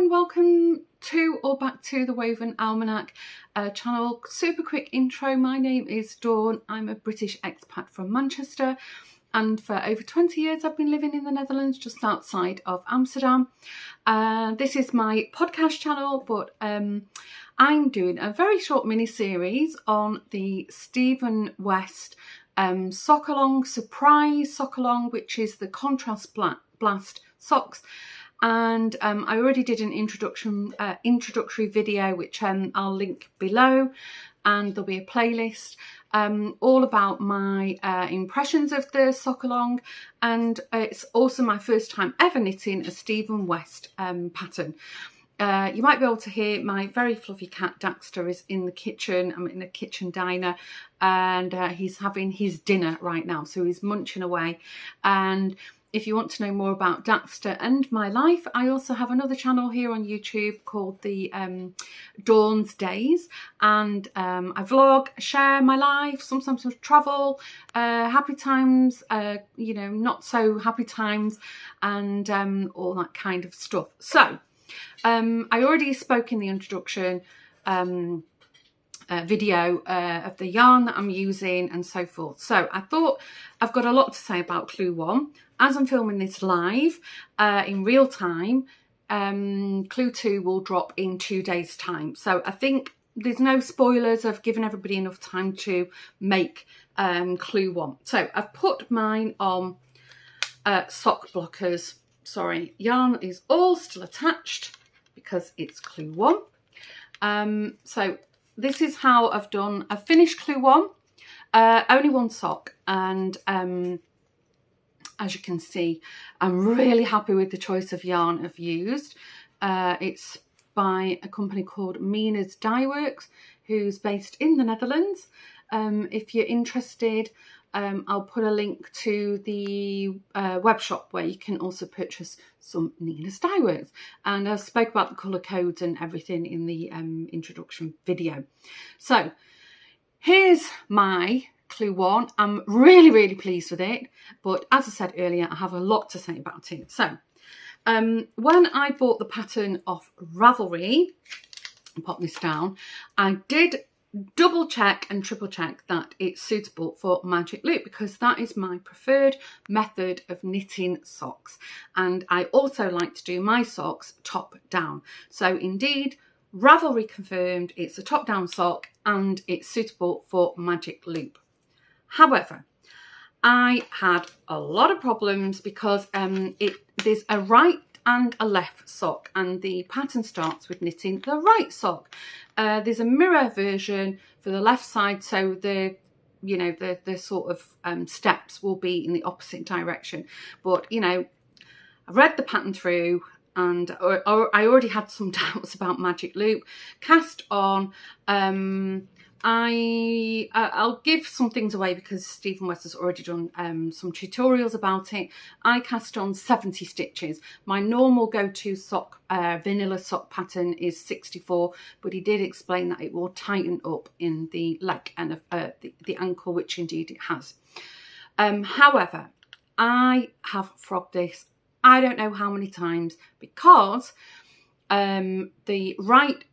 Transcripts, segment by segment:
and welcome to or back to the Woven Almanac channel. Super quick intro. My name is Dawn. I'm a British expat from Manchester, and for over 20 years I've been living in the Netherlands, just outside of Amsterdam. This is my podcast channel, but I'm doing a very short mini series on the Stephen West sock along, surprise sock along, which is the Contrast Blast socks. And I already did an introductory video, which I'll link below, and there'll be a playlist all about my impressions of the sock along. And it's also my first time ever knitting a Stephen West pattern. You might be able to hear my very fluffy cat Daxter is in the kitchen. I'm in a kitchen diner, and he's having his dinner right now, so he's munching away. And if you want to know more about Daxter and my life, I also have another channel here on YouTube called the Dawn's Days, and I vlog, share my life, sometimes I travel, happy times, you know, not so happy times, and all that kind of stuff. So I already spoke in the introduction video of the yarn that I'm using and so forth. So I thought I've got a lot to say about Clue 1. As I'm filming this live in real time, Clue 2 will drop in 2 days' time. So I think there's no spoilers. I've given everybody enough time to make Clue 1. So I've put mine on sock blockers. Sorry, yarn is all still attached because it's Clue 1. So this is how I've done. I've finished Clue 1, only one sock, and as you can see, I'm really happy with the choice of yarn I've used. It's by a company called Mina's Dye Works, who's based in the Netherlands. If you're interested, I'll put a link to the web shop where you can also purchase some Mina's Dye Works. And I spoke about the colour codes and everything in the introduction video. So here's my Clue 1. I'm really pleased with it, but as I said earlier, I have a lot to say about it. So when I bought the pattern off Ravelry, I'll pop this down, I did double check and triple check that it's suitable for Magic Loop, because that is my preferred method of knitting socks, and I also like to do my socks top down. So indeed, Ravelry confirmed it's a top down sock and it's suitable for Magic Loop. However, I had a lot of problems because there's a right and a left sock, and the pattern starts with knitting the right sock. There's a mirror version for the left side, so the sort of steps will be in the opposite direction. But you know, I read the pattern through, and I already had some doubts about Magic Loop. Cast on. I'll give some things away because Stephen West has already done some tutorials about it. I cast on 70 stitches. My normal go-to sock, vanilla sock pattern is 64, but he did explain that it will tighten up in the leg and the ankle, which indeed it has. However, I have frogged this I don't know how many times, because the right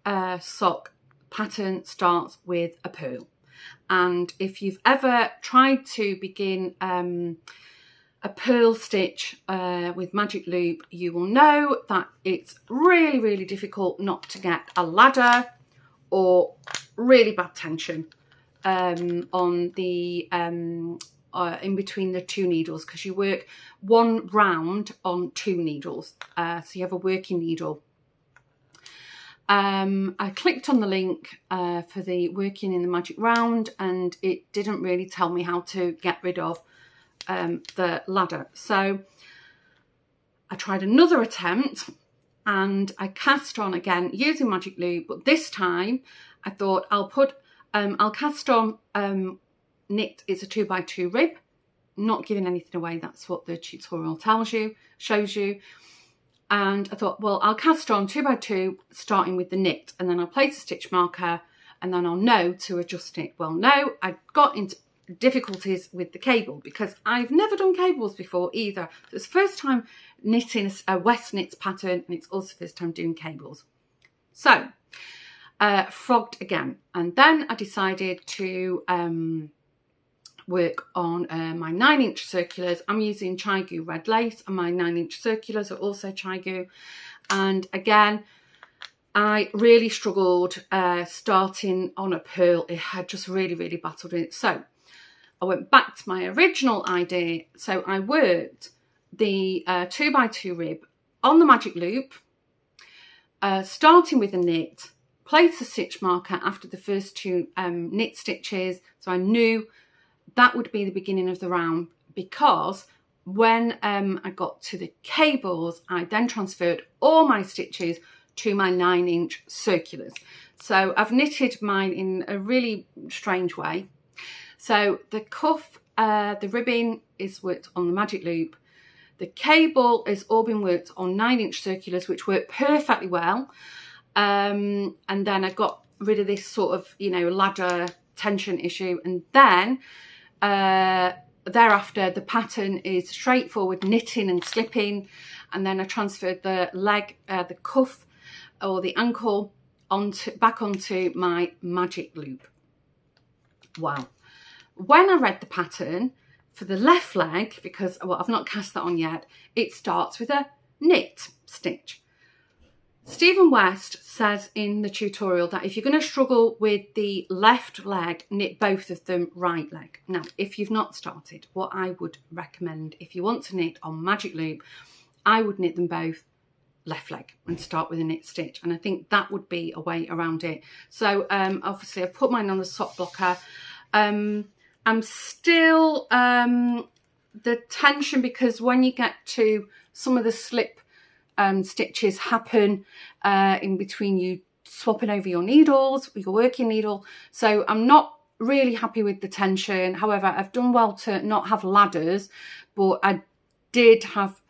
sock pattern starts with a purl, and if you've ever tried to begin a purl stitch with Magic Loop, you will know that it's really difficult not to get a ladder or really bad tension on the in between the two needles, because you work one round on two needles, so you have a working needle. I clicked on the link for the working in the magic round, and it didn't really tell me how to get rid of the ladder. So I tried another attempt, and I cast on again using Magic Loop, but this time I thought I'll cast on knit. It's a 2x2 rib, not giving anything away, that's what the tutorial shows you. And I thought, well, I'll cast on 2x2 starting with the knit, and then I'll place a stitch marker, and then I'll know to adjust it. Well, no, I got difficulties with the cable because I've never done cables before either. So it's the first time knitting a West Knits pattern, and it's also the first time doing cables. So frogged again, and then I decided to work on my 9-inch circulars. I'm using Chiagu red lace, and my 9-inch circulars are also Chiagu. And again, I really struggled starting on a purl. It had just really battled with it. So I went back to my original idea. So I worked the 2x2 rib on the magic loop, starting with a knit, place a stitch marker after the first 2 knit stitches. So I knew that would be the beginning of the round, because when I got to the cables, I then transferred all my stitches to my 9-inch circulars. So I've knitted mine in a really strange way. So the cuff, the ribbing is worked on the magic loop. The cable has all been worked on 9-inch circulars, which work perfectly well. And then I got rid of this sort of, you know, ladder tension issue. And then thereafter, the pattern is straightforward knitting and slipping. And then I transferred the leg, the cuff or the ankle back onto my magic loop. Wow. When I read the pattern for the left leg, because I've not cast that on yet, it starts with a knit stitch. Stephen West says in the tutorial that if you're going to struggle with the left leg, knit both of them right leg. Now, if you've not started, what I would recommend, if you want to knit on magic loop, I would knit them both left leg and start with a knit stitch, and I think that would be a way around it. So obviously I've put mine on the sock blocker. I'm still the tension, because when you get to some of the slip stitches happen in between you swapping over your needles with your working needle, so I'm not really happy with the tension. However, I've done well to not have ladders, but I did have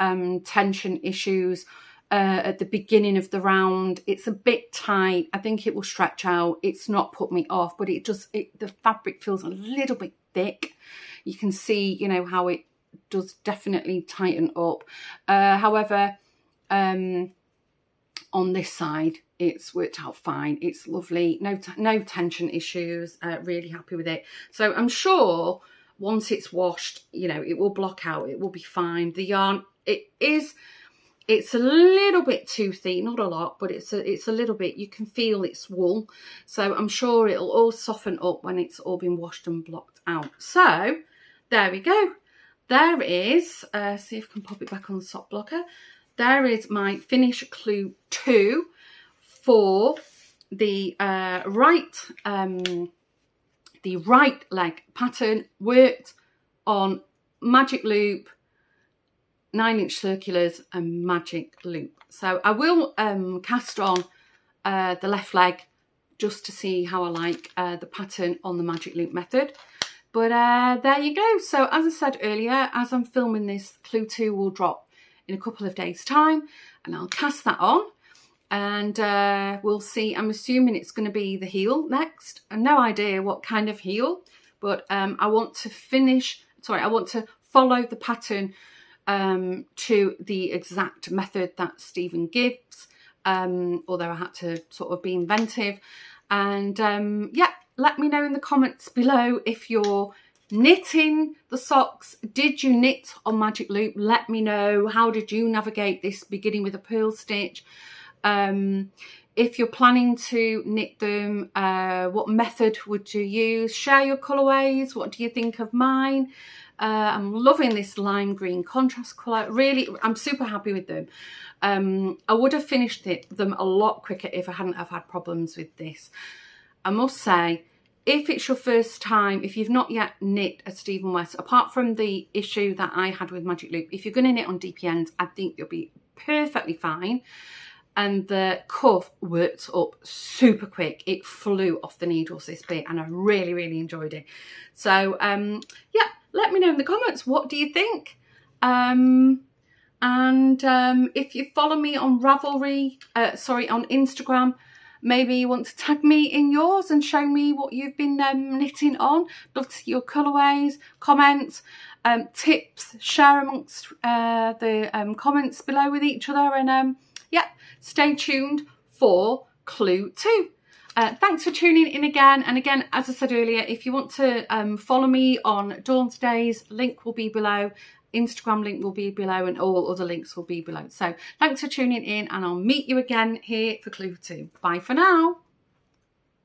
tension issues at the beginning of the round. It's a bit tight. I think it will stretch out. It's not put me off, but the fabric feels a little bit thick. You can see, you know, how it does definitely tighten up. However, on this side, it's worked out fine. It's lovely. No tension issues. Really happy with it. So I'm sure once it's washed, you know, it will block out. It will be fine. The yarn, it's a little bit toothy, not a lot, but it's a little bit. You can feel it's wool. So I'm sure it'll all soften up when it's all been washed and blocked out. So there we go. There is, see if I can pop it back on the sock blocker. There is my finish clue 2 for the right leg pattern, worked on magic loop, 9-inch circulars and magic loop. So I will cast on the left leg just to see how I like the pattern on the magic loop method. But there you go. So as I said earlier, as I'm filming this, clue 2 will drop in a couple of days time, and I'll cast that on, and we'll see. I'm assuming it's going to be the heel next. I have no idea what kind of heel, but I want to follow the pattern to the exact method that Stephen gives, although I had to sort of be inventive. And yeah, let me know in the comments below if you're knitting the socks. Did you knit on magic loop? Let me know. How did you navigate this beginning with a purl stitch? If you're planning to knit them, what method would you use? Share your colourways. What do you think of mine? I'm loving this lime green contrast colour. Really, I'm super happy with them. I would have finished them a lot quicker if I hadn't have had problems with this. I must say, if it's your first time, if you've not yet knit a Stephen West, apart from the issue that I had with magic loop, if you're going to knit on DPNs, I think you'll be perfectly fine. And the cuff worked up super quick. It flew off the needles, this bit, and I really enjoyed it. So yeah, let me know in the comments, what do you think? And if you follow me on Ravelry, on Instagram, maybe you want to tag me in yours and show me what you've been knitting on. Love to see your colourways, comments, tips, share amongst the comments below with each other, and yeah, stay tuned for Clue 2. Thanks for tuning in again, and again, as I said earlier, if you want to follow me on Dawn's Days, link will be below, Instagram link will be below, and all other links will be below. So thanks for tuning in, and I'll meet you again here for Clue 2. Bye for now.